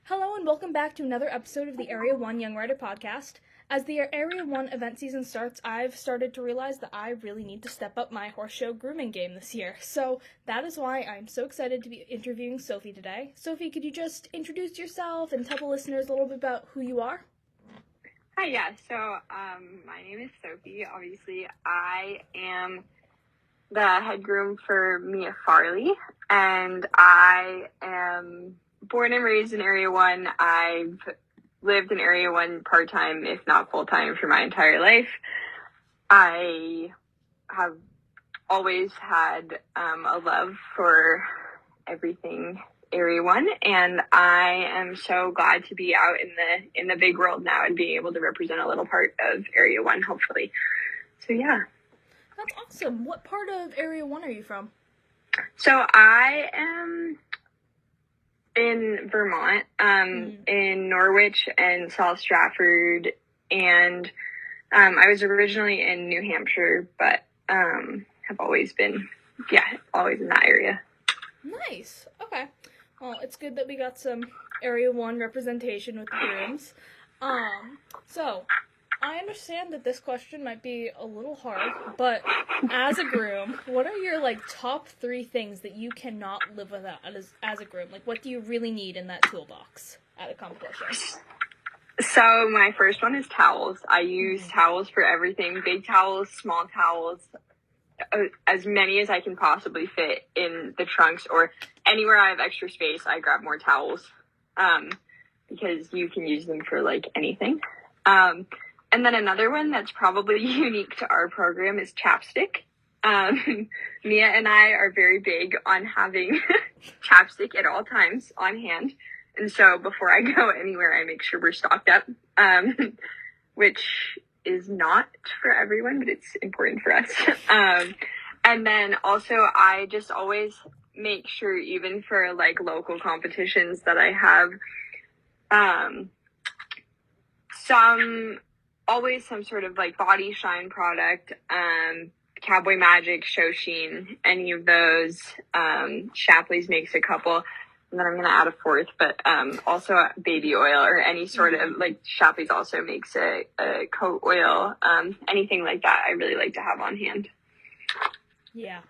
Hello and welcome back to another episode of the Area 1 Young Writer Podcast. As the Area 1 event season starts, I've started to realize that I really need to step up my horse show grooming game this year. So that is why I'm so excited to be interviewing Sophie today. Sophie, could you just introduce yourself and tell the listeners a little bit about who you are? Hi, yeah. So my name is Sophie. Obviously, I am the head groom for Mia Farley, and I am born and raised in Area 1. I've lived in Area 1 part-time, if not full-time, for my entire life. I have always had a love for everything Area 1, and I am so glad to be out in the big world now and being able to represent a little part of Area 1, hopefully. So, yeah. That's awesome. What part of Area 1 are you from? So I am in Vermont, in Norwich and South Stratford, and I was originally in New Hampshire, but have always been, always in that area. Nice. Okay. Well, it's good that we got some Area 1 representation with the grooms. So, I understand that this question might be a little hard, but as a groom, what are your, top 3 things that you cannot live without as a groom? What do you really need in that toolbox at a competition? So, my first one is towels. I use towels for everything. Big towels, small towels, as many as I can possibly fit in the trunks, or anywhere I have extra space, I grab more towels, because you can use them for, anything. And then another one that's probably unique to our program is chapstick. Mia and I are very big on having chapstick at all times on hand. And so before I go anywhere, I make sure we're stocked up, which is not for everyone, but it's important for us. And then also I just always make sure, even for local competitions, that I have some sort of body shine product, Cowboy Magic, Show Sheen, any of those. Shapley's makes a couple, and then I'm gonna add a fourth, but also baby oil, or any sort of Shapley's also makes a coat oil, anything like that I really like to have on hand. Yeah.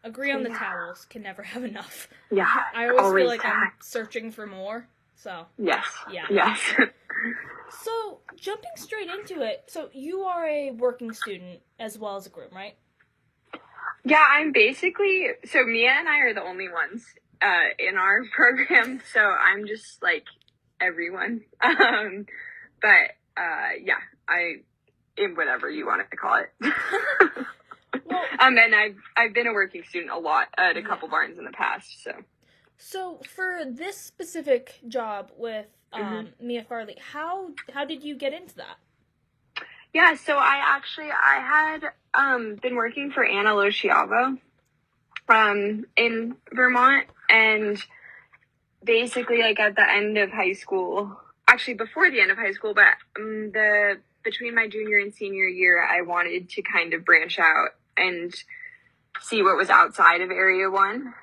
Agree on the towels. Can never have enough. Yeah. I always feel like I'm searching for more. So. Yes. Yeah. Yes. So, jumping straight into it, so you are a working student as well as a groom, right? Yeah, so Mia and I are the only ones in our program, so I'm just everyone. In whatever you want to call it. Well, and I've been a working student a lot at a couple barns in the past, so. So for this specific job with Mia Farley, how did you get into that? Yeah, so I had been working for Anna Losciavo in Vermont, and basically at the end of high school, actually before the end of high school, but between my junior and senior year, I wanted to kind of branch out and see what was outside of Area 1.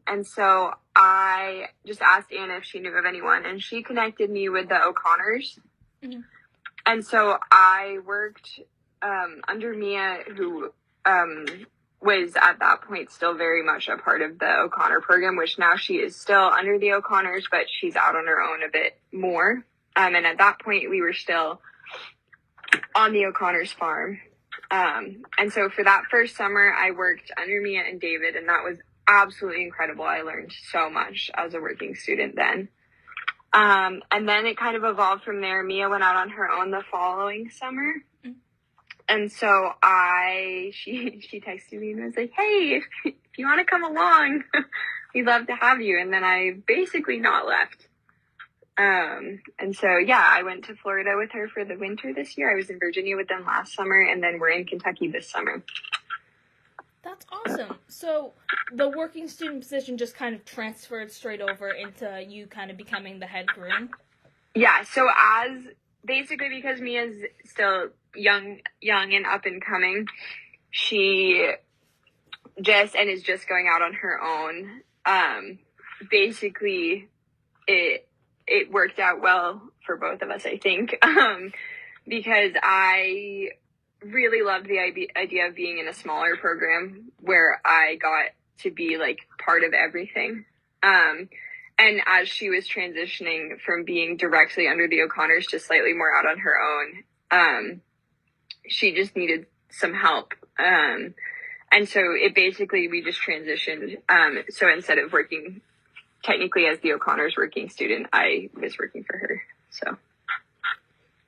And so I just asked Anna if she knew of anyone, and she connected me with the O'Connors. Mm-hmm. And so I worked under Mia, who was at that point still very much a part of the O'Connor program, which now she is still under the O'Connors, but she's out on her own a bit more. And at that point, we were still on the O'Connors farm. And so for that first summer, I worked under Mia and David, and that was absolutely incredible. I learned so much as a working student then. And then it kind of evolved from there. Mia went out on her own the following summer. And so she texted me and was like, hey, if you want to come along, we'd love to have you. And then I basically not left. And so, I went to Florida with her for the winter this year. I was in Virginia with them last summer, and then we're in Kentucky this summer. That's awesome. So the working student position just kind of transferred straight over into you kind of becoming the head groom? Yeah, so because Mia's still young and up and coming, she is just going out on her own. Basically, it it worked out well for both of us, I think, because I really loved the idea of being in a smaller program where I got to be like part of everything. And as she was transitioning from being directly under the O'Connors to slightly more out on her own, she just needed some help. And so we just transitioned. So instead of working technically as the O'Connors working student, I was working for her. So.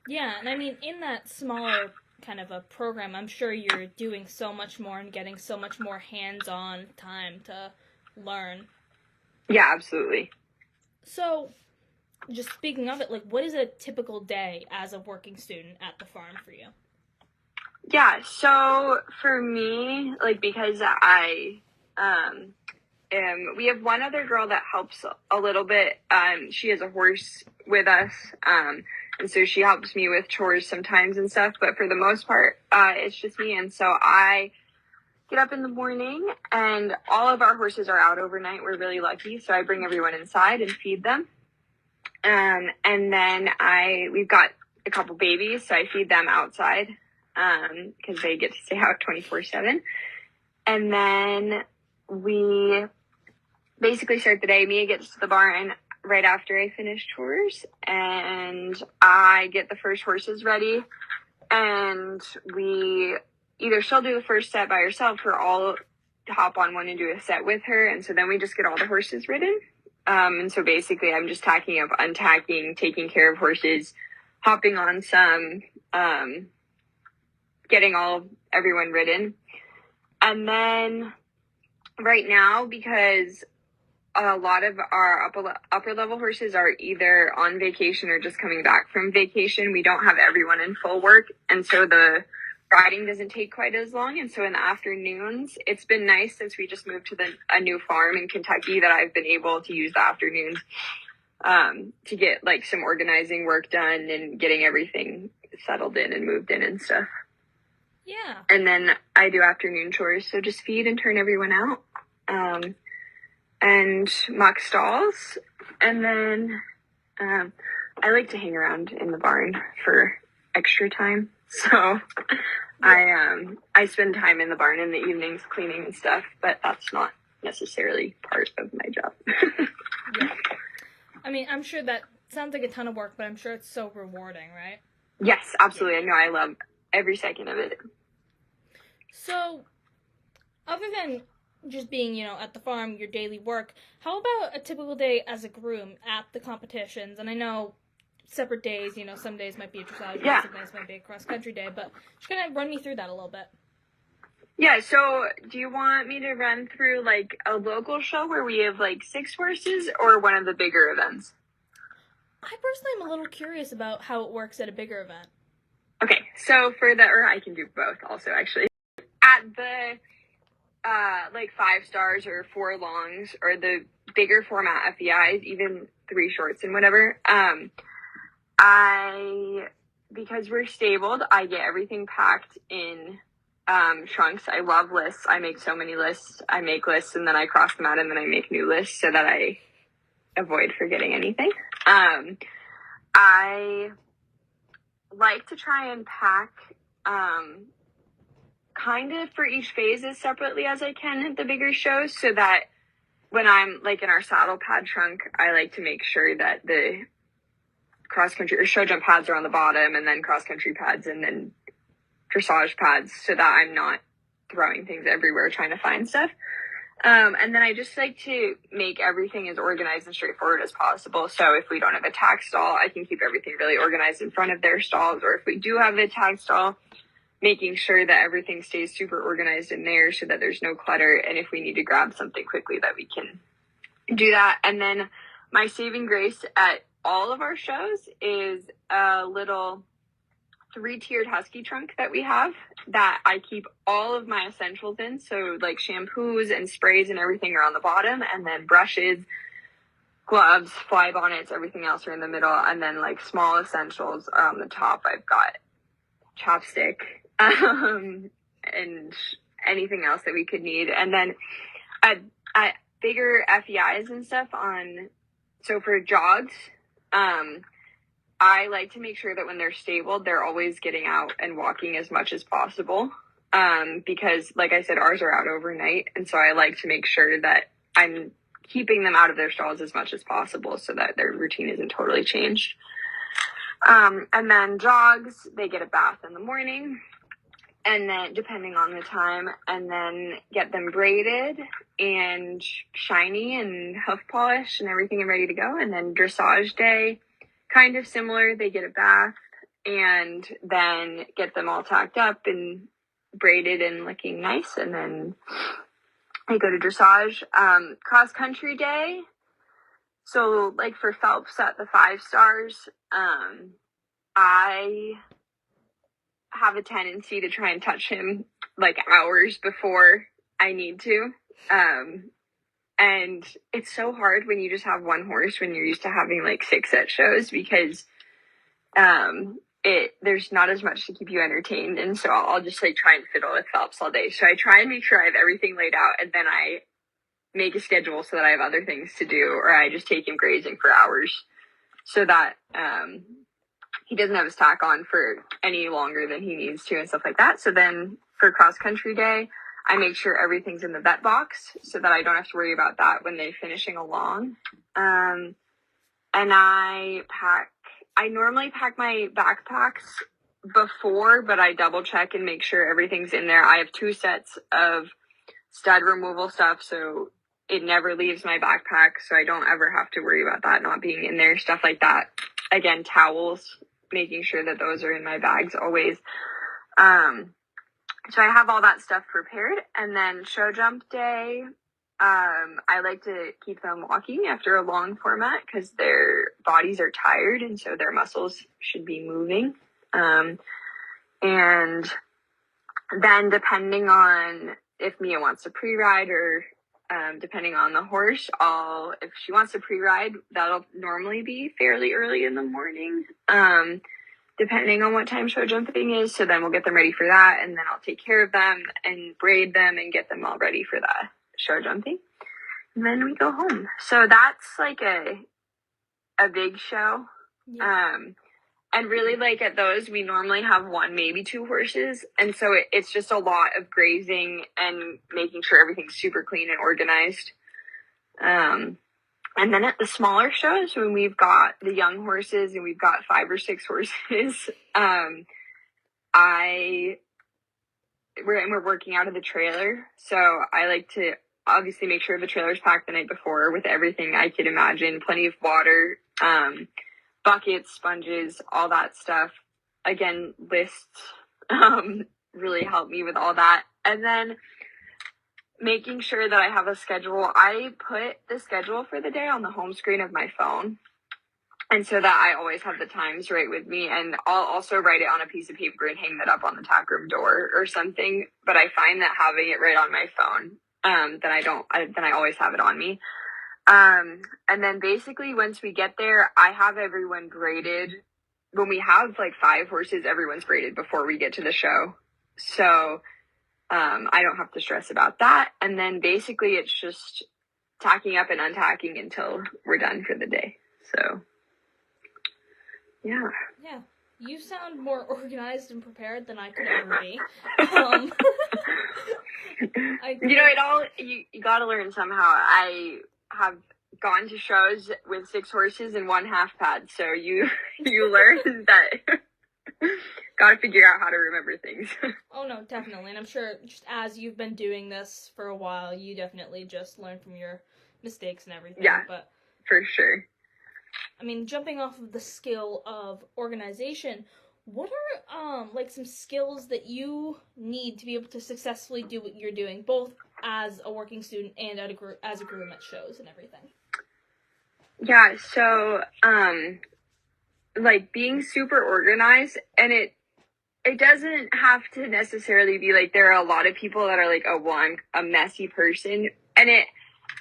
Yeah, and I mean, in that smaller kind of a program, I'm sure you're doing so much more and getting so much more hands-on time to learn. Yeah, absolutely. So, just speaking of it, like, what is a typical day as a working student at the farm for you? Yeah, so for me, like, because we have one other girl that helps a little bit. She has a horse with us, and so she helps me with chores sometimes and stuff. But for the most part, it's just me. And so I get up in the morning, and all of our horses are out overnight. We're really lucky, so I bring everyone inside and feed them. And then we've got a couple babies, so I feed them outside because they get to stay out 24/7. And then we basically start the day. Mia gets to the barn right after I finish chores, and I get the first horses ready, and she'll do the first set by herself, or I'll hop on one and do a set with her, and so then we just get all the horses ridden. And so basically I'm just tacking up, untacking, taking care of horses, hopping on some, getting everyone ridden. And then right now, because a lot of our upper level horses are either on vacation or just coming back from vacation, we don't have everyone in full work. And so the riding doesn't take quite as long. And so in the afternoons, it's been nice since we just moved to a new farm in Kentucky that I've been able to use the afternoons to get like some organizing work done and getting everything settled in and moved in and stuff. Yeah. And then I do afternoon chores. So just feed and turn everyone out. And mock stalls. And then I like to hang around in the barn for extra time. So I spend time in the barn in the evenings cleaning and stuff, but that's not necessarily part of my job. Yeah. I mean, I'm sure that sounds like a ton of work, but I'm sure it's so rewarding, right? Yes, absolutely. No, I love every second of it. So, other than just being, at the farm, your daily work, how about a typical day as a groom at the competitions? And I know separate days, some days might be a dressage day, some days might be a cross-country day, but just kind of run me through that a little bit. Yeah, so do you want me to run through, like, a local show where we have, like, 6 horses, or one of the bigger events? I personally am a little curious about how it works at a bigger event. Okay, so or I can do both also, actually. At the, 5 stars or 4 longs, or the bigger format FEIs, even 3 shorts and whatever, because we're stabled, I get everything packed in trunks. I love lists. I make so many lists. I make lists and then I cross them out and then I make new lists so that I avoid forgetting anything. I like to try and pack kind of for each phase as separately as I can at the bigger shows, so that when I'm like in our saddle pad trunk, I like to make sure that the cross country or show jump pads are on the bottom, and then cross country pads, and then dressage pads, so that I'm not throwing things everywhere trying to find stuff. And then I just like to make everything as organized and straightforward as possible. So if we don't have a tack stall, I can keep everything really organized in front of their stalls. Or if we do have a tack stall, making sure that everything stays super organized in there so that there's no clutter. And if we need to grab something quickly, that we can do that. And then my saving grace at all of our shows is a little 3-tiered husky trunk that we have that I keep all of my essentials in. So like shampoos and sprays and everything are on the bottom, and then brushes, gloves, fly bonnets, everything else are in the middle, and then like small essentials are on the top. I've got chopstick and anything else that we could need. And then at bigger FEIs and stuff so for jogs, I like to make sure that when they're stabled, they're always getting out and walking as much as possible. Because like I said, ours are out overnight. And so I like to make sure that I'm keeping them out of their stalls as much as possible so that their routine isn't totally changed. And then dogs, they get a bath in the morning, and then depending on the time, and then get them braided and shiny and hoof polished and everything and ready to go. And then dressage day, kind of similar. They get a bath and then get them all tacked up and braided and looking nice. And then they go to dressage. Cross country day. So like for Phelps at the 5 stars, I have a tendency to try and touch him like hours before I need to. And it's so hard when you just have one horse when you're used to having like 6 at shows because there's not as much to keep you entertained. And so I'll just like try and fiddle with Phelps all day. So I try and make sure I have everything laid out, and then I make a schedule so that I have other things to do, or I just take him grazing for hours so that he doesn't have his tack on for any longer than he needs to and stuff like that. So then for cross country day, I make sure everything's in the vet box so that I don't have to worry about that when they're finishing along. And I normally pack my backpacks before, but I double check and make sure everything's in there. I have 2 sets of stud removal stuff, so it never leaves my backpack, so I don't ever have to worry about that not being in there, stuff like that. Again, towels, making sure that those are in my bags always. So I have all that stuff prepared. And then show jump day, I like to keep them walking after a long format because their bodies are tired, and so their muscles should be moving. And then depending on if Mia wants to pre-ride or depending on the horse, if she wants to pre-ride, that'll normally be fairly early in the morning, depending on what time show jumping is. So then we'll get them ready for that, and then I'll take care of them and braid them and get them all ready for that show jumping. And then we go home. So that's like a big show. Yeah. And really, like, at those, we normally have 1, maybe 2 horses. And so it's just a lot of grazing and making sure everything's super clean and organized. And then at the smaller shows, when we've got the young horses and we've got 5 or 6 horses, we're working out of the trailer. So I like to obviously make sure the trailer's packed the night before with everything I could imagine. Plenty of water, buckets, sponges, all that stuff. Again, lists really help me with all that. And then making sure that I have a schedule. I put the schedule for the day on the home screen of my phone, and so that I always have the times right with me. And I'll also write it on a piece of paper and hang that up on the tack room door or something. But I find that having it right on my phone, then I always have it on me. And then basically once we get there, I have everyone graded. When we have like 5 horses, everyone's graded before we get to the show. So, I don't have to stress about that. And then basically it's just tacking up and untacking until we're done for the day. So, yeah. Yeah. You sound more organized and prepared than I could ever be. You gotta learn somehow. I have gone to shows with 6 horses and 1 half pad, so you learn that gotta figure out how to remember things. Oh no, definitely. And I'm sure just as you've been doing this for a while, you definitely just learn from your mistakes and everything. Yeah, but for sure. I mean, jumping off of the skill of organization, what are like some skills that you need to be able to successfully do what you're doing, both as a working student and as a groom at shows and everything? Yeah, so like being super organized, and it doesn't have to necessarily be like there are a lot of people that are like, oh, well, I'm a messy person, and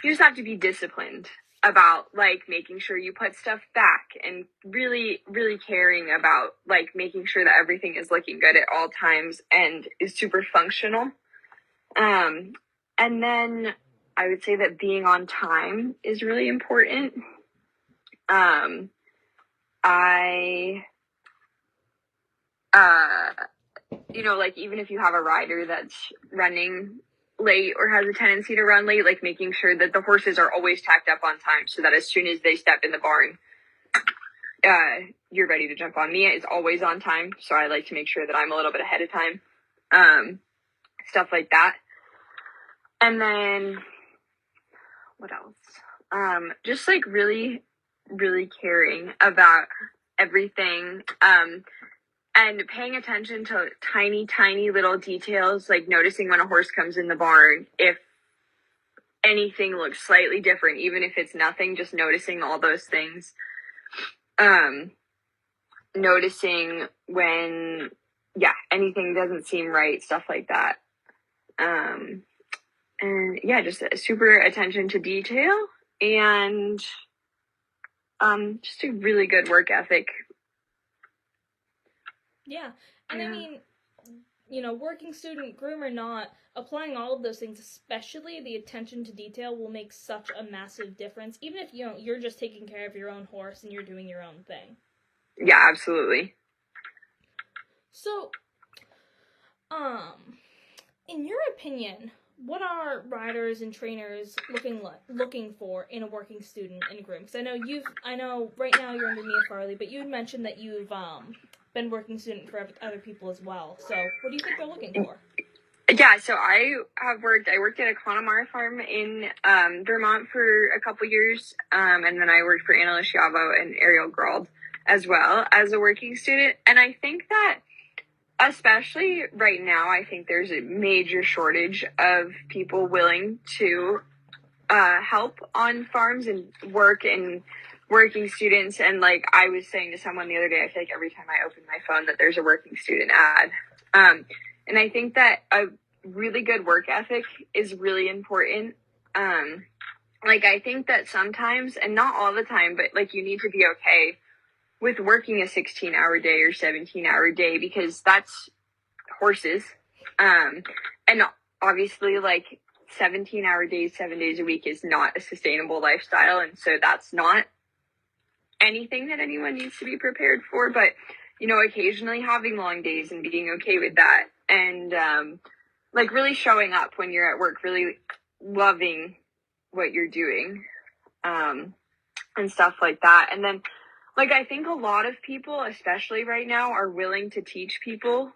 you just have to be disciplined about like making sure you put stuff back and really, really caring about like making sure that everything is looking good at all times and is super functional. And then I would say that being on time is really important. I, you know, like, even if you have a rider that's running late or has a tendency to run late, like, making sure that the horses are always tacked up on time so that as soon as they step in the barn, you're ready to jump on. Mia is always on time, so I like to make sure that I'm a little bit ahead of time. Stuff like that. And then, what else? Just, like, really, really caring about everything, and paying attention to tiny, tiny little details, like noticing when a horse comes in the barn, if anything looks slightly different, even if it's nothing, just noticing all those things. Noticing when, anything doesn't seem right, stuff like that. And yeah, just a super attention to detail and just a really good work ethic. Yeah, and I mean, you know, working student, groom or not, applying all of those things, especially the attention to detail, will make such a massive difference, even if, you know, you're just taking care of your own horse and you're doing your own thing. Yeah, absolutely. So, in your opinion, what are riders and trainers looking for in a working student and groom? Because I know right now you're under Mia Farley, but you had mentioned that you've been working student for other people as well. So what do you think they're looking for? Yeah, so I worked at a Connemara farm in Vermont for a couple years, and then I worked for Anna Luciavo and Ariel Gerald as well as a working student. And I think that, especially right now, I think there's a major shortage of people willing to help on farms and work and working students. And like I was saying to someone the other day, I feel like every time I open my phone that there's a working student ad. And I think that a really good work ethic is really important. Like, I think that sometimes, and not all the time, but like, you need to be okay with working a 16-hour day or 17-hour day, because that's horses. And obviously, like, 17-hour days, 7 days a week is not a sustainable lifestyle. And so that's not anything that anyone needs to be prepared for. But, you know, occasionally having long days and being okay with that. And, like, really showing up when you're at work, really loving what you're doing, and stuff like that. And then, like, I think a lot of people, especially right now, are willing to teach people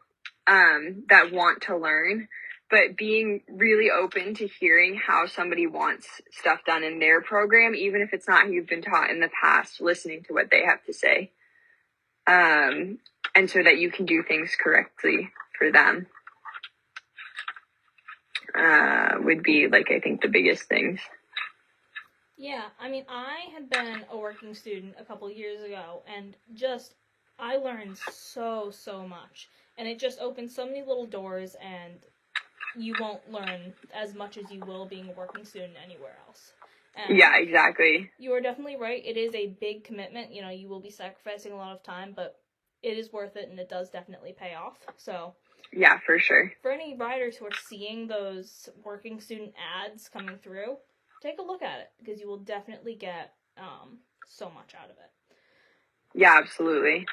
that want to learn, but being really open to hearing how somebody wants stuff done in their program, even if it's not how you've been taught in the past, listening to what they have to say, and so that you can do things correctly for them, would be, like, I think the biggest things. Yeah, I mean, I had been a working student a couple years ago, and just, I learned so much. And it just opened so many little doors, and you won't learn as much as you will being a working student anywhere else. And yeah, exactly. You are definitely right. It is a big commitment. You know, you will be sacrificing a lot of time, but it is worth it, and it does definitely pay off. So, yeah, for sure. For any riders who are seeing those working student ads coming through, take a look at it, because you will definitely get so much out of it. Yeah, absolutely.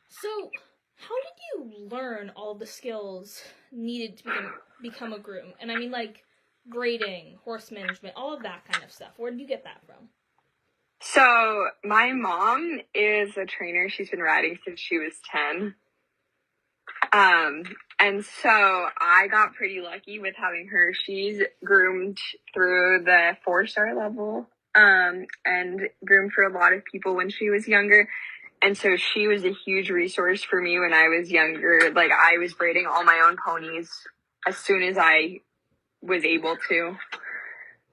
So, how did you learn all the skills needed to become a groom? And I mean, like, grading, horse management, all of that kind of stuff. Where did you get that from? So, my mom is a trainer. She's been riding since she was 10. And so I got pretty lucky with having her. She's groomed through the 4-star level, and groomed for a lot of people when she was younger. And so she was a huge resource for me when I was younger. Like, I was braiding all my own ponies as soon as I was able to.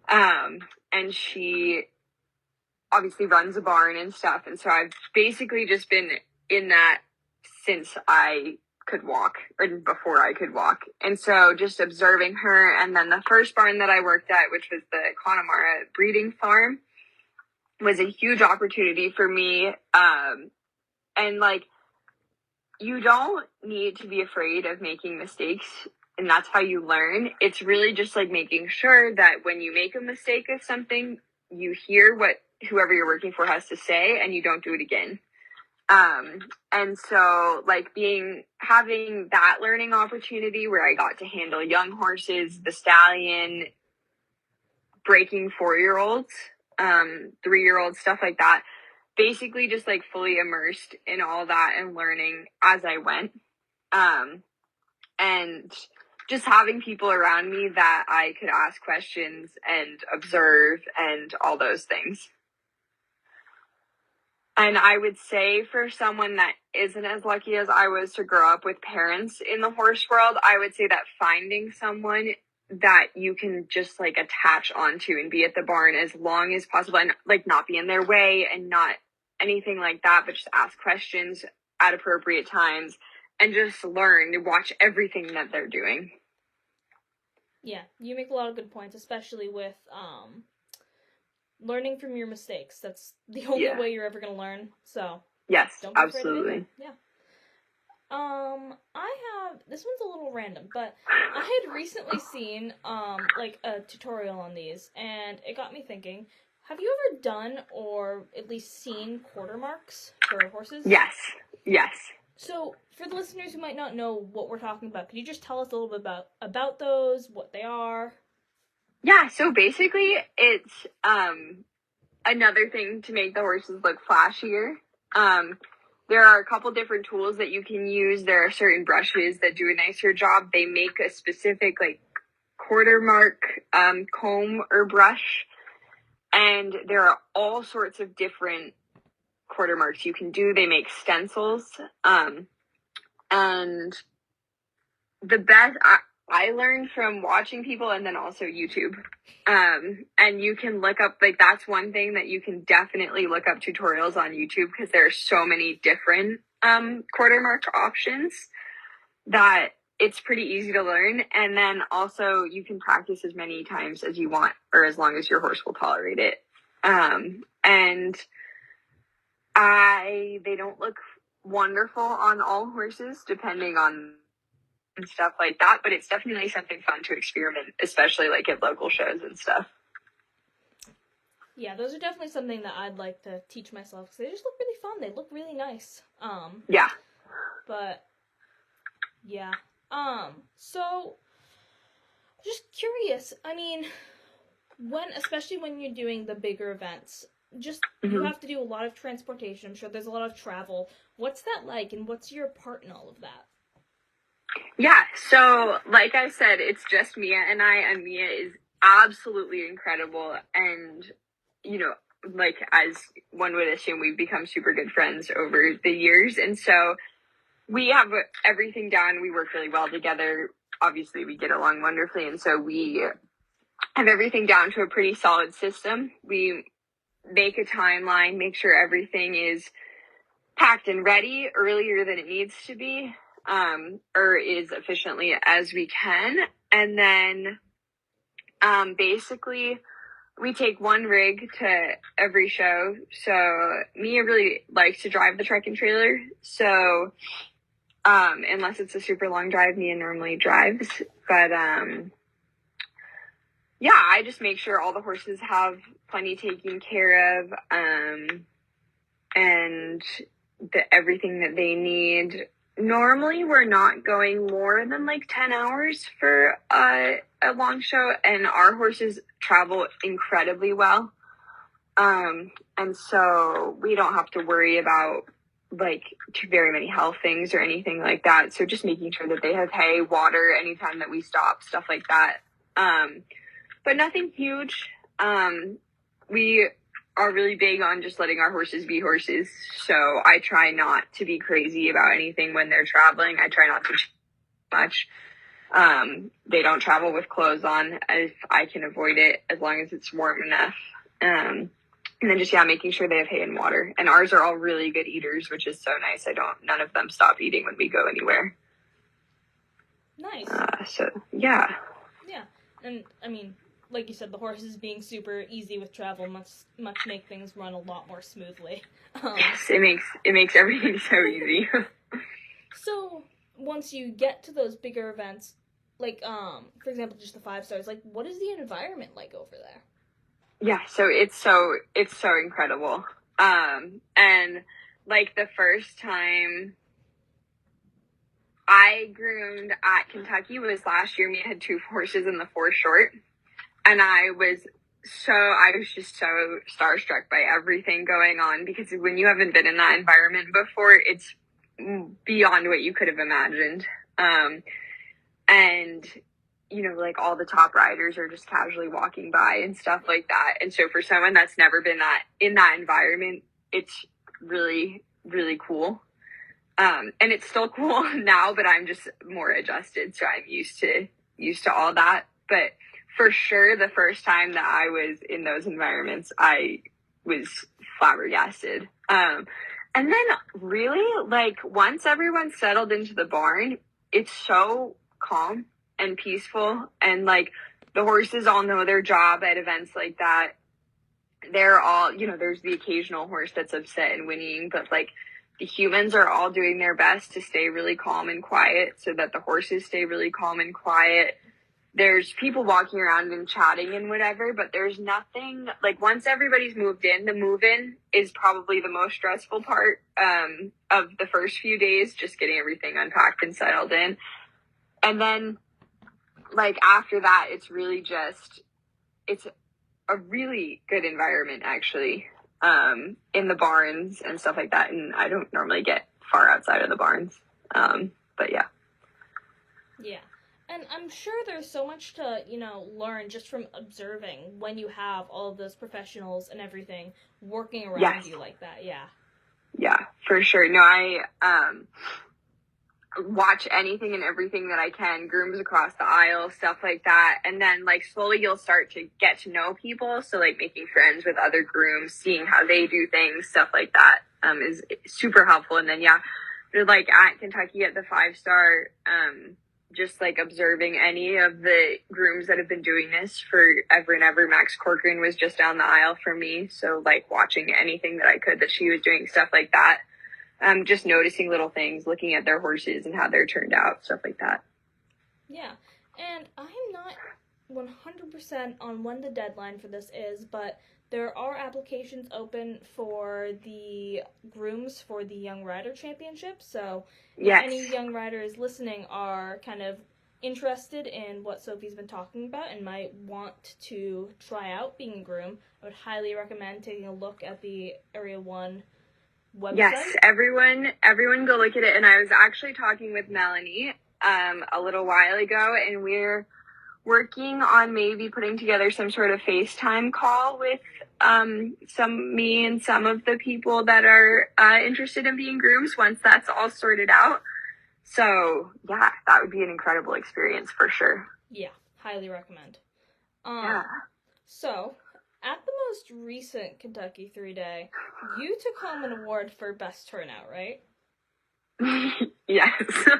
And she obviously runs a barn and stuff. And so I've basically just been in that since I could walk, or before I could walk. And so just observing her. And then the first barn that I worked at, which was the Connemara breeding farm, was a huge opportunity for me. And like, you don't need to be afraid of making mistakes, and that's how you learn. It's really just like making sure that when you make a mistake of something, you hear what whoever you're working for has to say, and you don't do it again. And so like having that learning opportunity where I got to handle young horses, the stallion, breaking 4-year-olds, 3-year-olds, stuff like that, basically just like fully immersed in all that and learning as I went. And just having people around me that I could ask questions and observe and all those things. And I would say for someone that isn't as lucky as I was to grow up with parents in the horse world, I would say that finding someone that you can just like attach onto and be at the barn as long as possible and like not be in their way and not anything like that, but just ask questions at appropriate times and just learn to watch everything that they're doing. Yeah, you make a lot of good points, especially with learning from your mistakes. That's the only way you're ever going to learn. So, yes, don't be absolutely. afraid to do it. Yeah. This one's a little random, but I had recently seen, like a tutorial on these, and it got me thinking, have you ever done or at least seen quarter marks for horses? Yes. So, for the listeners who might not know what we're talking about, could you just tell us a little bit about those, what they are? Yeah, so basically it's another thing to make the horses look flashier. There are a couple different tools that you can use. There are certain brushes that do a nicer job. They make a specific like quarter mark comb or brush, and there are all sorts of different quarter marks you can do. They make stencils, and the best I learned from watching people and then also YouTube. And you can look up, like, that's one thing that you can definitely look up tutorials on YouTube because there are so many different quarter mark options that it's pretty easy to learn. And then also you can practice as many times as you want or as long as your horse will tolerate it. And they don't look wonderful on all horses depending on and stuff like that, but it's definitely something fun to experiment, especially like at local shows and stuff. Yeah, those are definitely something that I'd like to teach myself because they just look really fun. They look really nice. Yeah. But yeah. So just curious. I mean, especially when you're doing the bigger events, you have to do a lot of transportation. I'm sure there's a lot of travel. What's that like, and what's your part in all of that? Yeah, so like I said, it's just Mia and I, and Mia is absolutely incredible. And, you know, like as one would assume, we've become super good friends over the years. And so we have everything down. We work really well together. Obviously, we get along wonderfully. And so we have everything down to a pretty solid system. We make a timeline, make sure everything is packed and ready earlier than it needs to be. Or as efficiently as we can. And then, basically we take one rig to every show. So Mia really likes to drive the truck and trailer. So, unless it's a super long drive, Mia normally drives, but, yeah, I just make sure all the horses have plenty taken care of, and everything that they need. Normally, we're not going more than like 10 hours for a long show, and our horses travel incredibly well. And so we don't have to worry about like very many health things or anything like that. So just making sure that they have hay, water anytime that we stop, stuff like that. But nothing huge. We are really big on just letting our horses be horses. So I try not to be crazy about anything when they're traveling. I try not to much. They don't travel with clothes on if I can avoid it, as long as it's warm enough. And then just, making sure they have hay and water. And ours are all really good eaters, which is so nice. None of them stop eating when we go anywhere. Nice. Yeah. Yeah. And, I mean, like you said, the horses being super easy with travel must make things run a lot more smoothly. Yes, it makes everything so easy. So, once you get to those bigger events, like, for example, just the 5 stars, like, what is the environment like over there? Yeah, so it's so incredible. And like the first time I groomed at Kentucky was last year. Me had 2 horses in the 4 short, and I was just so starstruck by everything going on, because when you haven't been in that environment before, it's beyond what you could have imagined. And you know, like all the top riders are just casually walking by and stuff like that. And so for someone that's never been in that environment, it's really, really cool. And it's still cool now, but I'm just more adjusted, so I'm used to all that. But for sure, the first time that I was in those environments, I was flabbergasted. And then really, like, once everyone settled into the barn, it's so calm and peaceful, and like the horses all know their job at events like that. They're all, you know, there's the occasional horse that's upset and whinnying, but like the humans are all doing their best to stay really calm and quiet so that the horses stay really calm and quiet. There's people walking around and chatting and whatever, but there's nothing, like, once everybody's moved in, the move-in is probably the most stressful part of the first few days, just getting everything unpacked and settled in. And then, like, after that, it's really just, it's a really good environment, actually, in the barns and stuff like that. And I don't normally get far outside of the barns. But yeah. Yeah. And I'm sure there's so much to, you know, learn just from observing when you have all of those professionals and everything working around you like that. Yeah. Yeah, for sure. No, I watch anything and everything that I can, grooms across the aisle, stuff like that. And then, like, slowly you'll start to get to know people. So, like, making friends with other grooms, seeing how they do things, stuff like that, is super helpful. And then, yeah, like, at Kentucky at the 5-star, just, like, observing any of the grooms that have been doing this forever and ever. Max Corcoran was just down the aisle from me. So, like, watching anything that I could that she was doing, stuff like that. Just noticing little things, looking at their horses and how they're turned out, stuff like that. Yeah, and I'm not 100% on when the deadline for this is, but there are applications open for the grooms for the Young Rider Championship, so if any young riders listening are kind of interested in what Sophie's been talking about and might want to try out being a groom, I would highly recommend taking a look at the Area 1 website. Yes, everyone go look at it. And I was actually talking with Melanie a little while ago, and we're working on maybe putting together some sort of FaceTime call with me and some of the people that are interested in being grooms once that's all sorted out. So yeah, that would be an incredible experience for sure. Yeah, highly recommend. Yeah. So, at the most recent Kentucky 3-Day, you took home an award for best turnout, right? Yes. So,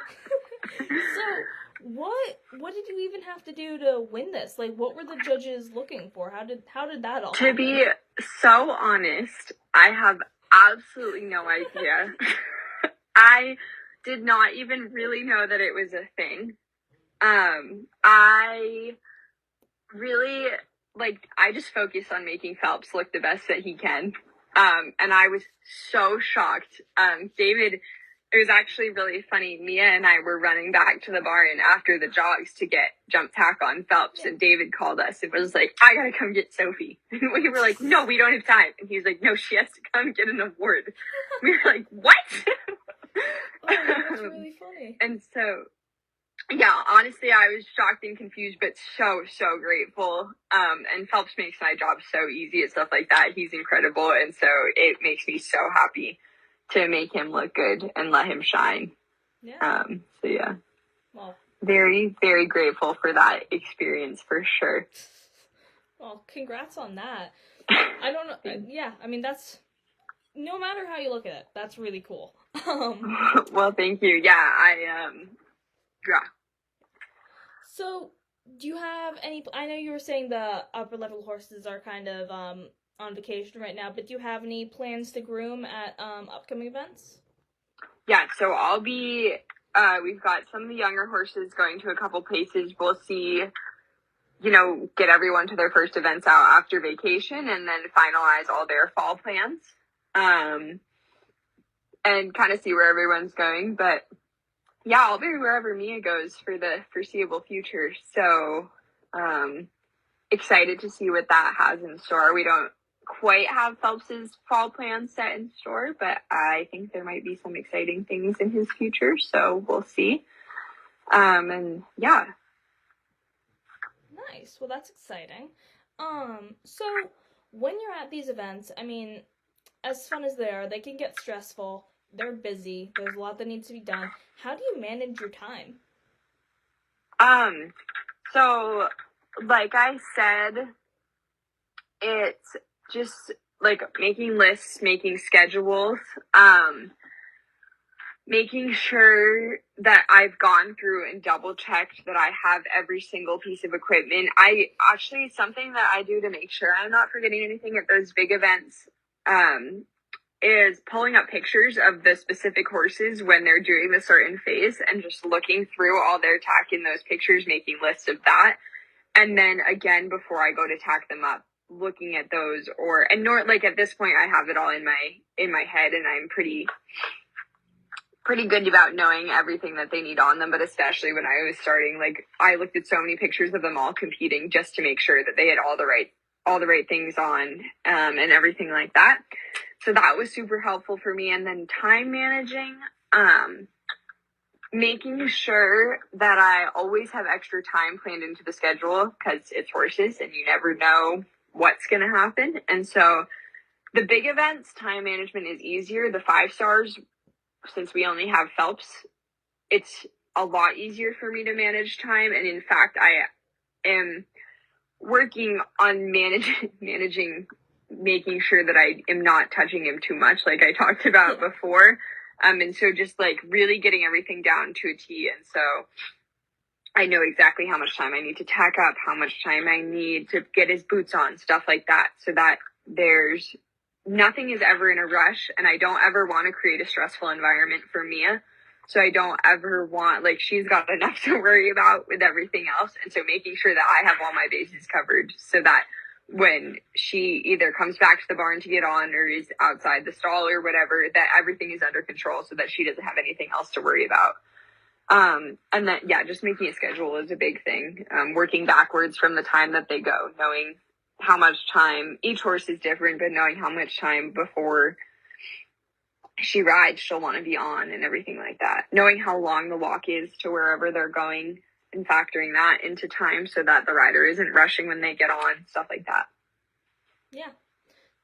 what did you even have to do to win this? Like, what were the judges looking for? How did that all happen? To be so honest, I have absolutely no idea. I did not even really know that it was a thing. I really, like, I just focus on making Phelps look the best that he can. And I was so shocked. David, it was actually really funny. Mia and I were running back to the barn after the jogs to get jump tack on Phelps, and David called us and was like, I gotta come get Sophie. And we were like, no, we don't have time. And he was like, no, she has to come get an award. We were like, what? Oh, that's really funny. And so, yeah, honestly, I was shocked and confused, but so grateful. And Phelps makes my job so easy and stuff like that. He's incredible. And so it makes me so happy to make him look good and let him shine. Yeah. So yeah. Well, very, very grateful for that experience for sure. Well, congrats on that. I don't know. Yeah, I mean, that's, no matter how you look at it, that's really cool. Well, thank you. Yeah, yeah. So, do you have any, I know you were saying the upper level horses are kind of, on vacation right now, but do you have any plans to groom at, upcoming events? Yeah, so I'll be, we've got some of the younger horses going to a couple places. We'll see, you know, get everyone to their first events out after vacation and then finalize all their fall plans. and kind of see where everyone's going. But yeah, I'll be wherever Mia goes for the foreseeable future. So excited to see what that has in store. We don't quite have Phelps's fall plans set in store, but I think there might be some exciting things in his future. So we'll see. And yeah. Nice. Well, that's exciting. So when you're at these events, I mean, as fun as they are, they can get stressful. They're busy. There's a lot that needs to be done. How do you manage your time? So like I said, it's just like making lists, making schedules, making sure that I've gone through and double checked that I have every single piece of equipment. Something that I do to make sure I'm not forgetting anything at those big events, is pulling up pictures of the specific horses when they're doing the certain phase and just looking through all their tack in those pictures, making lists of that. And then again, before I go to tack them up, looking at those like at this point I have it all in my head, and I'm pretty good about knowing everything that they need on them. But especially when I was starting, like I looked at so many pictures of them all competing just to make sure that they had all the right things on, and everything like that. So that was super helpful for me. And then time managing, making sure that I always have extra time planned into the schedule, because it's horses and you never know what's going to happen. And so the big events, time management is easier. The 5 stars, since we only have Phelps, it's a lot easier for me to manage time. And in fact, I am working on managing, making sure that I am not touching him too much, like I talked about before. And so just like really getting everything down to a T. And so I know exactly how much time I need to tack up, how much time I need to get his boots on, stuff like that. So that there's nothing is ever in a rush, and I don't ever want to create a stressful environment for Mia. So I don't ever want, like, she's got enough to worry about with everything else. And so making sure that I have all my bases covered, so that when she either comes back to the barn to get on or is outside the stall or whatever, that everything is under control so that she doesn't have anything else to worry about. And that, yeah, just making a schedule is a big thing. Working backwards from the time that they go, knowing how much time, each horse is different, but knowing how much time before she rides she'll want to be on and everything like that. Knowing how long the walk is to wherever they're going and factoring that into time so that the rider isn't rushing when they get on, stuff like that. Yeah,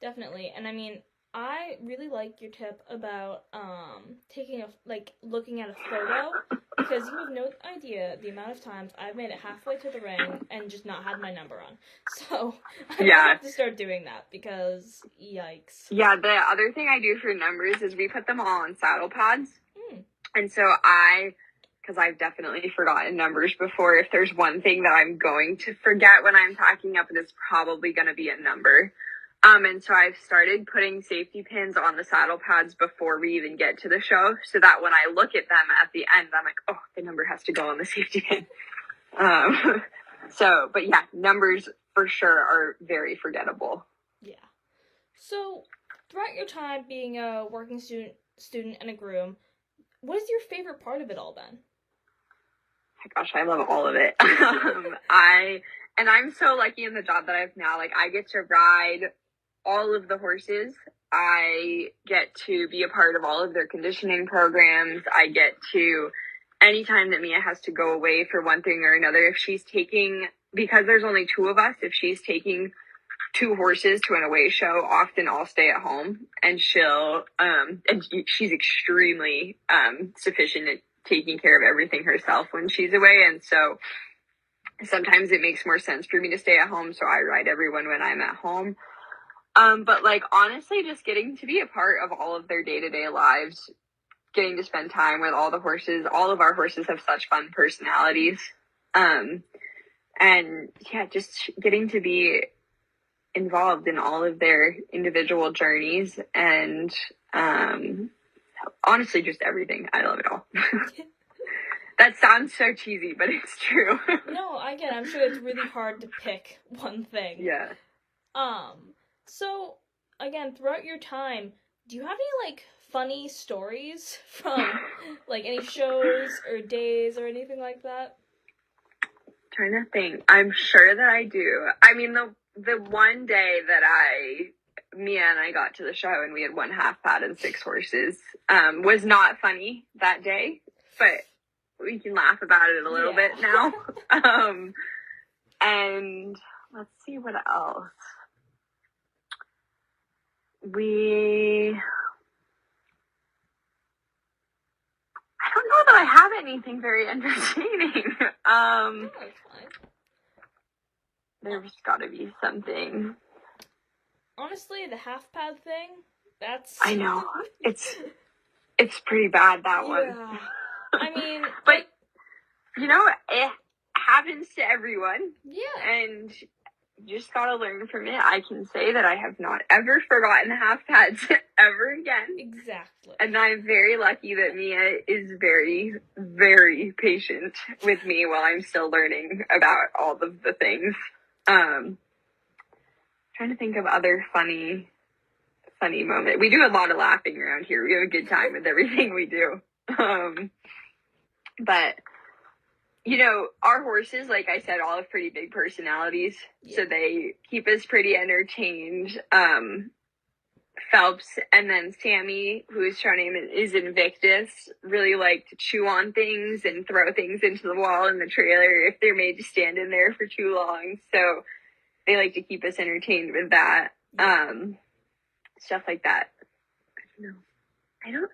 definitely. And I mean, I really like your tip about looking at a photo, because you have no idea the amount of times I've made it halfway to the ring and just not had my number on. So I might have to start doing that, because yikes. Yeah, the other thing I do for numbers is we put them all on saddle pads. And so because I've definitely forgotten numbers before, if there's one thing that I'm going to forget when I'm packing up, it's probably going to be a number. And so I've started putting safety pins on the saddle pads before we even get to the show, so that when I look at them at the end, I'm like, oh, the number has to go on the safety pin. But yeah, numbers for sure are very forgettable. Yeah. So throughout your time being a working student and a groom, what is your favorite part of it all then? Gosh, I love all of it. I'm so lucky in the job that I have now. Like, I get to ride all of the horses. I get to be a part of all of their conditioning programs. I get to, anytime that Mia has to go away for one thing or another, if she's taking, because there's only 2 of us, if she's taking 2 horses to an away show, often I'll stay at home, and she'll, and she's extremely sufficient at taking care of everything herself when she's away. And so sometimes it makes more sense for me to stay at home, so I ride everyone when I'm at home. But like, honestly, just getting to be a part of all of their day-to-day lives, getting to spend time with all the horses. All of our horses have such fun personalities. And yeah, just getting to be involved in all of their individual journeys, and honestly, just everything. I love it all. That sounds so cheesy, but it's true. No, I get it. I'm sure it's really hard to pick one thing. Yeah. So, again, throughout your time, do you have any, funny stories from, like, any shows or days or anything like that? Trying to think. I'm sure that I do. I mean, the one day that Mia and I got to the show and we had 1 half pad and 6 horses, was not funny that day, but we can laugh about it a little bit now. And let's see what else. I don't know that I have anything very entertaining. Oh, that's fine. There's gotta be something. Honestly, the half pad thing, that's... I know. It's pretty bad, that one. Yeah. I mean... But, you know, it happens to everyone. Yeah. And you just gotta learn from it. I can say that I have not ever forgotten half pads ever again. Exactly. And I'm very lucky that Mia is very, very patient with me while I'm still learning about all of the things. Trying to think of other funny moments. We do a lot of laughing around here. We have a good time with everything we do. But, you know, our horses, like I said, all have pretty big personalities. Yeah. So they keep us pretty entertained. Phelps and then Sammy, whose show name is Invictus, really like to chew on things and throw things into the wall in the trailer if they're made to stand in there for too long. So they like to keep us entertained with that. Stuff like that. I don't,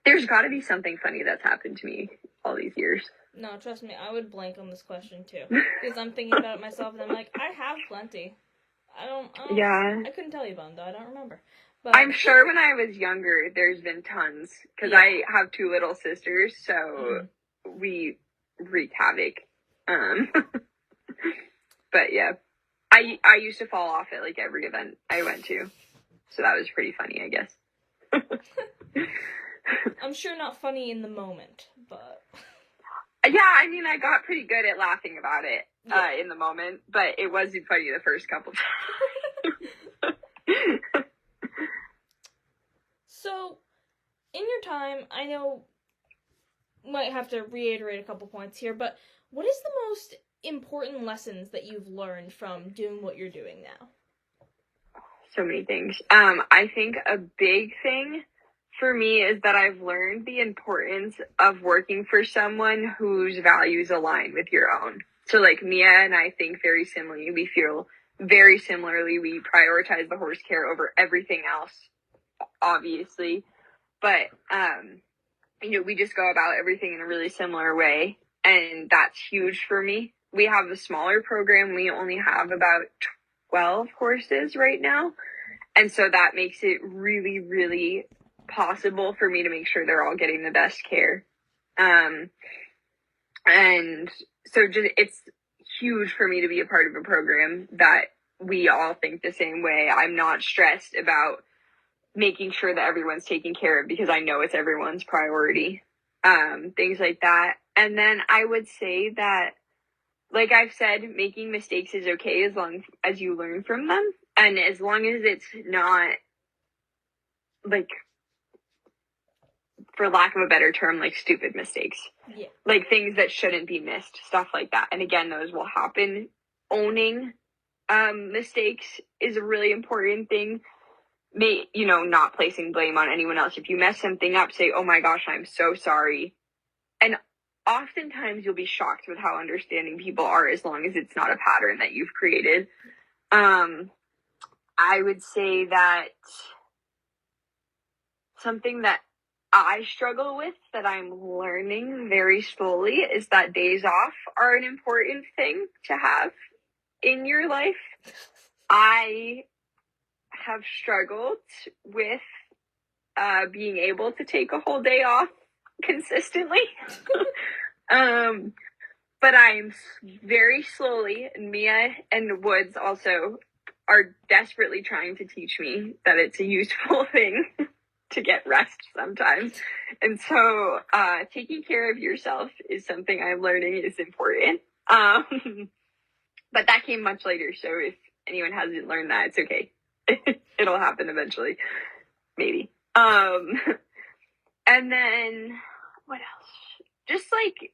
there's gotta be something funny that's happened to me all these years. No, trust me, I would blank on this question too. Because I'm thinking about it myself and I'm like, I have plenty. I couldn't tell you about them though, I don't remember. But I'm sure when I was younger, there's been tons. Because I have 2 little sisters, so we wreak havoc. But yeah. I used to fall off at like every event I went to. So that was pretty funny, I guess. I'm sure not funny in the moment, but... Yeah, I mean, I got pretty good at laughing about it in the moment, but it wasn't funny the first couple times. So, in your time, I know might have to reiterate a couple points here, but what is the most important lessons that you've learned from doing what you're doing now? So many things. I think a big thing for me is that I've learned the importance of working for someone whose values align with your own. So like Mia and I think very similarly. We feel very similarly. We prioritize the horse care over everything else, obviously. But, you know, we just go about everything in a really similar way. And that's huge for me. We have a smaller program. We only have about 12 horses right now. And so that makes it really, really possible for me to make sure they're all getting the best care. And so it's huge for me to be a part of a program that we all think the same way. I'm not stressed about making sure that everyone's taken care of because I know it's everyone's priority. Things like that. And then I would say that, like I've said, making mistakes is okay as long as you learn from them. And as long as it's not, like, for lack of a better term, like stupid mistakes. Yeah. Like things that shouldn't be missed, stuff like that. And again, those will happen. Owning mistakes is a really important thing. Not placing blame on anyone else. If you mess something up, say, oh my gosh, I'm so sorry. And oftentimes you'll be shocked with how understanding people are as long as it's not a pattern that you've created. I would say that something that I struggle with that I'm learning very slowly is that days off are an important thing to have in your life. I have struggled with being able to take a whole day off consistently. But I'm very slowly, and Mia and Woods also are desperately trying to teach me that it's a useful thing to get rest sometimes. And so taking care of yourself is something I'm learning is important. But that came much later, so if anyone hasn't learned that, it's okay. It'll happen eventually. Maybe. Um, and then what else? Just like,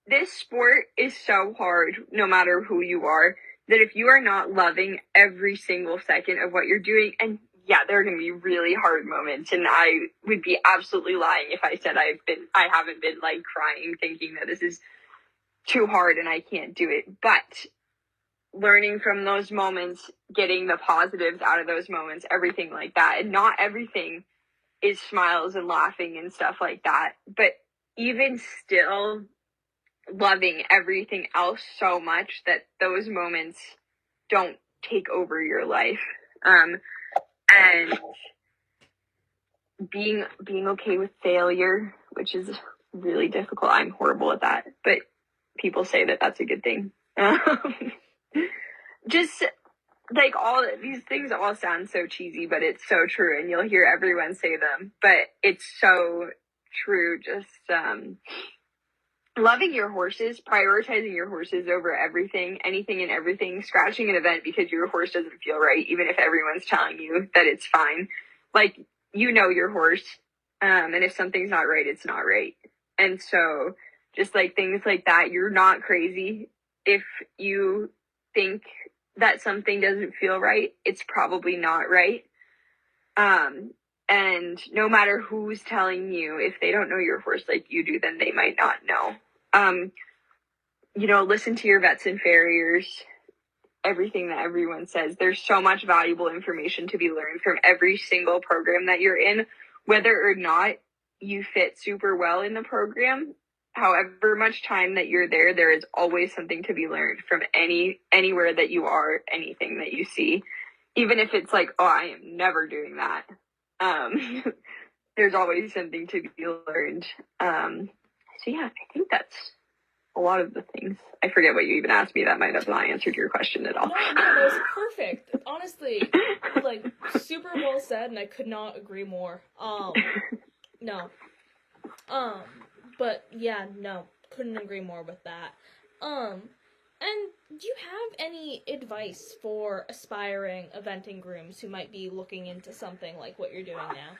this sport is so hard, no matter who you are, that if you are not loving every single second of what you're doing, and yeah, there are going to be really hard moments, and I would be absolutely lying if I said I haven't been like crying thinking that this is too hard and I can't do it. But learning from those moments, getting the positives out of those moments, everything like that. And not everything is smiles and laughing and stuff like that. But even still, loving everything else so much that those moments don't take over your life. And being okay with failure, which is really difficult. I'm horrible at that, but people say that that's a good thing. Just like, all these things all sound so cheesy, but it's so true, and you'll hear everyone say them, but it's so true. Just loving your horses, prioritizing your horses over everything, anything and everything, scratching an event because your horse doesn't feel right, even if everyone's telling you that it's fine. Like, you know your horse, and if something's not right, it's not right. And so just like things like that, you're not crazy. If you think that something doesn't feel right, it's probably not right. And no matter who's telling you, if they don't know your horse like you do, then they might not know. Listen to your vets and farriers, everything that everyone says. There's so much valuable information to be learned from every single program that you're in, whether or not you fit super well in the program. However much time that you're there, there is always something to be learned from anywhere that you are, anything that you see. Even if it's like, oh, I am never doing that. There's always something to be learned. So yeah, I think that's a lot of the things. I forget what you even asked me. That might have not answered your question at all. No, that was perfect. Honestly, like, super well said, and I could not agree more. No. But yeah, no, couldn't agree more with that. And do you have any advice for aspiring eventing grooms who might be looking into something like what you're doing now?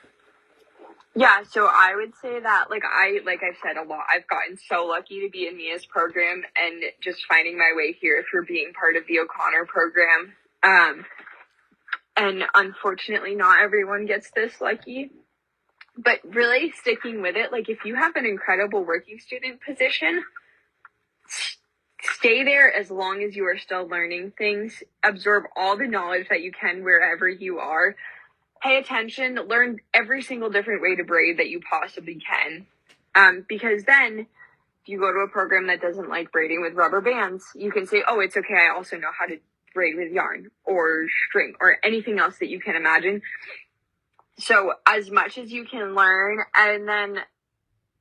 Yeah, so I would say that, like I've said a lot, I've gotten so lucky to be in Mia's program and just finding my way here for being part of the O'Connor program. And unfortunately, not everyone gets this lucky. But really sticking with it, like, if you have an incredible working student position, stay there as long as you are still learning things. Absorb all the knowledge that you can wherever you are. Pay attention, learn every single different way to braid that you possibly can. Because then, if you go to a program that doesn't like braiding with rubber bands, you can say, oh, it's okay, I also know how to braid with yarn or string or anything else that you can imagine. So as much as you can learn, and then,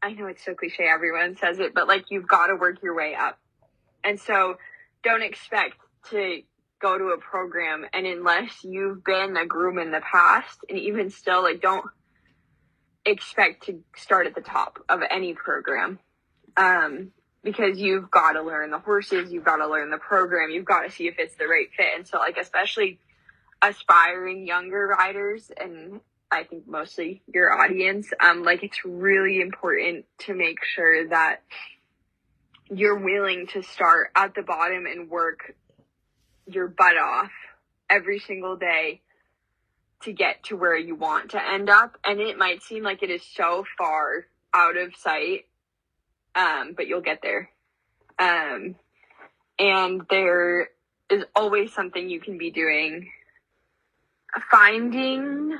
I know it's so cliche, everyone says it, but like, you've got to work your way up. And so don't expect to go to a program, and unless you've been a groom in the past, and even still, like, don't expect to start at the top of any program, because you've got to learn the horses, you've got to learn the program, you've got to see if it's the right fit. And so, like, especially aspiring younger riders, and I think mostly your audience, like, it's really important to make sure that you're willing to start at the bottom and work your butt off every single day to get to where you want to end up. And it might seem like it is so far out of sight, but you'll get there. And there is always something you can be doing. Finding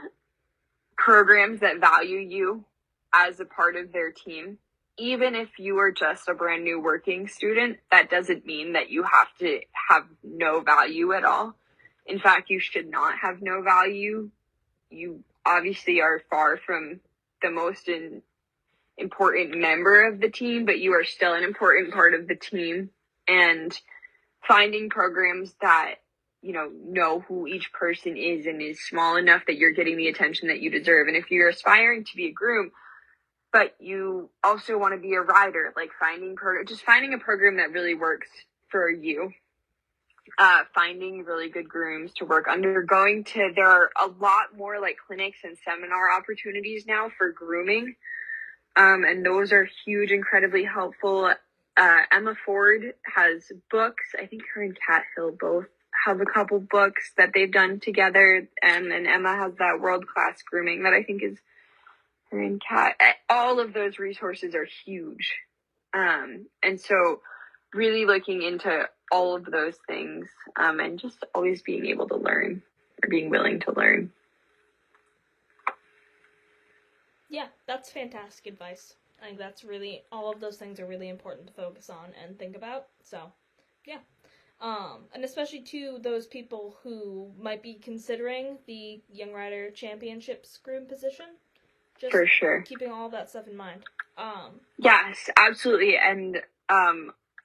programs that value you as a part of their team. Even if you are just a brand new working student, that doesn't mean that you have to have no value at all. In fact, you should not have no value. You obviously are far from the most important member of the team, but you are still an important part of the team. And finding programs that, know who each person is and is small enough that you're getting the attention that you deserve. And if you're aspiring to be a groom, but you also want to be a rider, like, finding a program that really works for you. finding really good grooms to work under, there are a lot more like clinics and seminar opportunities now for grooming. And those are huge, incredibly helpful. Emma Ford has books. I think her and Kat Hill both have a couple books that they've done together. And Emma has that world-class grooming that I think is her and Kat. All of those resources are huge. And so really looking into all of those things, and just always being able to learn or being willing to learn. Yeah, that's fantastic advice. I think all of those things are really important to focus on and think about. So, yeah. And especially to those people who might be considering the Young Rider Championships groom position. Just for sure. Keeping all that stuff in mind. Yes, absolutely. And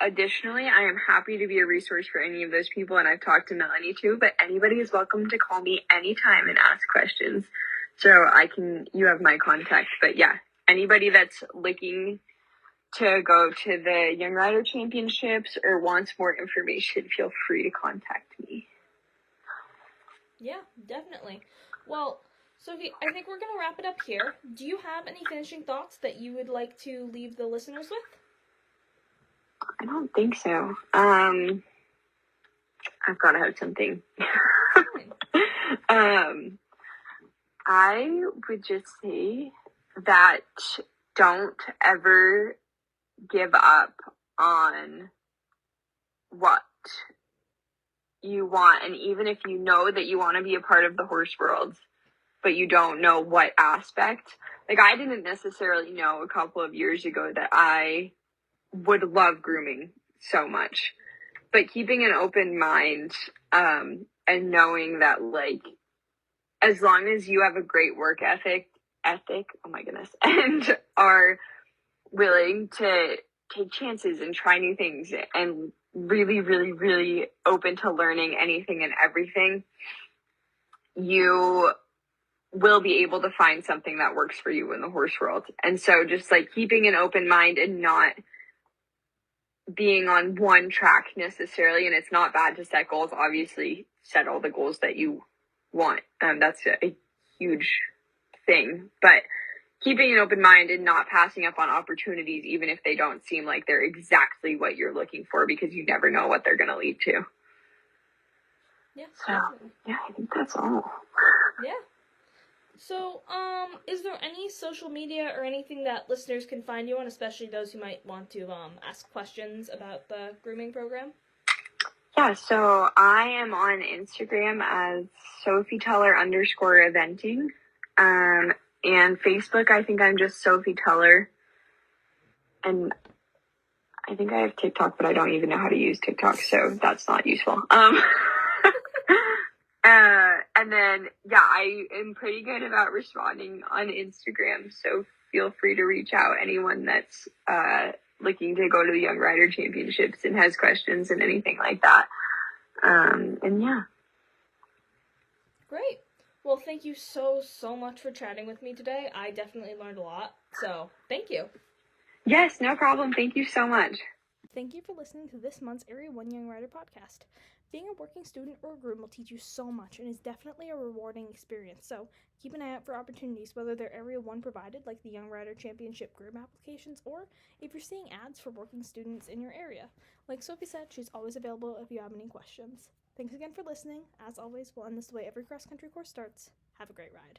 additionally, I am happy to be a resource for any of those people, and I've talked to Melanie too, but anybody is welcome to call me anytime and ask questions. So you have my contact. But yeah, anybody that's looking to go to the Young Rider Championships or wants more information, feel free to contact me. Yeah, definitely. Well, Sophie, I think we're going to wrap it up here. Do you have any finishing thoughts that you would like to leave the listeners with? I don't think so. I've got to have something. I would just say that don't ever give up on what you want. And even if you know that you want to be a part of the horse world, but you don't know what aspect, like I didn't necessarily know a couple of years ago that I would love grooming so much, but keeping an open mind, and knowing that like, as long as you have a great work ethic, oh my goodness, and are willing to take chances and try new things and really, really, really open to learning anything and everything, you will be able to find something that works for you in the horse world. And so just like keeping an open mind and not being on one track necessarily. And it's not bad to set goals. Obviously, set all the goals that you want. That's a huge thing. But keeping an open mind and not passing up on opportunities, even if they don't seem like they're exactly what you're looking for, because you never know what they're going to lead to. Yeah. So, yeah, I think that's all. Yeah. So, is there any social media or anything that listeners can find you on, especially those who might want to ask questions about the grooming program? Yeah, so I am on Instagram as Sophie Tullar _eventing. And Facebook, I think I'm just Sophie Tullar. And I think I have TikTok, but I don't even know how to use TikTok, so that's not useful. And then, yeah, I am pretty good about responding on Instagram, so feel free to reach out. Anyone that's looking to go to the Young Rider Championships and has questions and anything like that. And yeah. Great. Well, thank you so much for chatting with me today. I definitely learned a lot, so thank you. Yes, no problem. Thank you so much. Thank you for listening to this month's Area 1 Young Rider podcast. Being a working student or a groom will teach you so much and is definitely a rewarding experience, so keep an eye out for opportunities, whether they're Area 1 provided, like the Young Rider Championship groom applications, or if you're seeing ads for working students in your area. Like Sophie said, she's always available if you have any questions. Thanks again for listening. As always, we'll end this the way every cross-country course starts. Have a great ride.